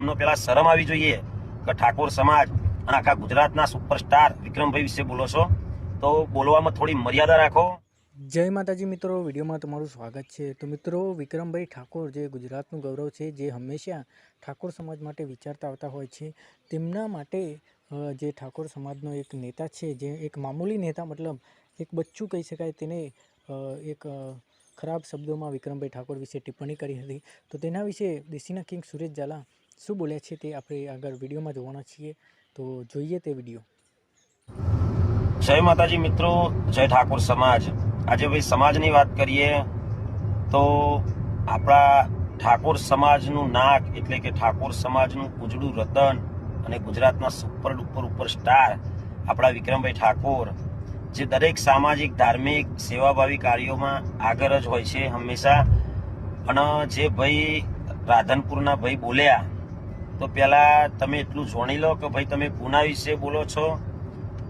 નો પેલા શરમ આવી જોઈએ કે ઠાકોર સમાજ અને આખા ગુજરાતના સુપરસ્ટાર વિક્રમભાઈ વિશે બોલો છો તો બોલવામાં થોડી મર્યાદા રાખો। જય માતાજી મિત્રો, વિડીયોમાં તમારું સ્વાગત છે। તો મિત્રો, વિક્રમભાઈ ઠાકોર જે ગુજરાતનું ગૌરવ છે, જે હંમેશા ઠાકોર સમાજ માટે વિચારતા આવતા હોય છે, તેમના માટે જે ઠાકોર સમાજનો એક નેતા છે, જે એક મામૂલી નેતા મતલબ એક બચ્ચું કહી શકાય, તેને એક ખરાબ શબ્દોમાં વિક્રમભાઈ ઠાકોર વિશે ટિપ્પણી કરી હતી। તો તેના વિશે દેશીના કિંગ સુરેશ ઝાલા શું બોલ્યા છે તે આપણે આગળ વિડીયોમાં જોવાના છીએ, તો જોઈએ તે વિડીયો। જય માતાજી મિત્રો, જય ઠાકોર સમાજ। આજે ભાઈ સમાજની વાત કરીએ તો આપણા ઠાકોર સમાજનું નાક એટલે કે ઠાકોર સમાજનું ઉજળું રતન અને ગુજરાતના સુપર ડુપર સ્ટાર આપણા વિક્રમભાઈ ઠાકોર, જે દરેક સામાજિક ધાર્મિક સેવાભાવી કાર્યોમાં આગળ જ હોય છે હંમેશા। અને જે ભાઈ રાધનપુરના ભાઈ બોલ્યા, તો પહેલા તમે એટલું જાણી લો કે ભાઈ તમે કોના વિશે બોલો છો,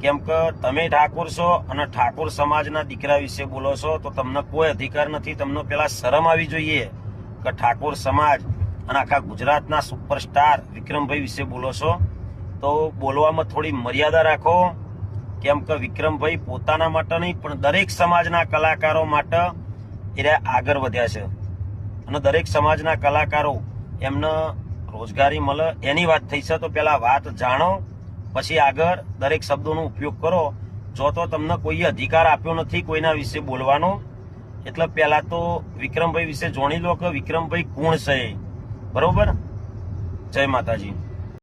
કેમ કે તમે ઠાકોર છો અને ઠાકોર સમાજના દીકરા વિશે બોલો છો, તો તમને કોઈ અધિકાર નથી। તમને પેલા શરમ આવી જોઈએ કે ઠાકોર સમાજ અને આખા ગુજરાતના સુપરસ્ટાર વિક્રમભાઈ વિશે બોલો છો તો બોલવામાં થોડી મર્યાદા રાખો, કેમ કે વિક્રમભાઈ પોતાના માટે નહીં પણ દરેક સમાજના કલાકારો માટે એ આગળ વધ્યા છે અને દરેક સમાજના કલાકારો એમને રોજગારી મળે એની વાત થઈ છે। તો પેલા વાત જાણો, પછી આગળ દરેક શબ્દોનો ઉપયોગ કરો। જો તો તમને કોઈ અધિકાર આપ્યો નથી કોઈના વિશે બોલવાનો, એટલે પહેલા તો વિક્રમભાઈ વિશે જાણી લો કે વિક્રમભાઈ કોણ છે, બરોબર। જય માતાજી।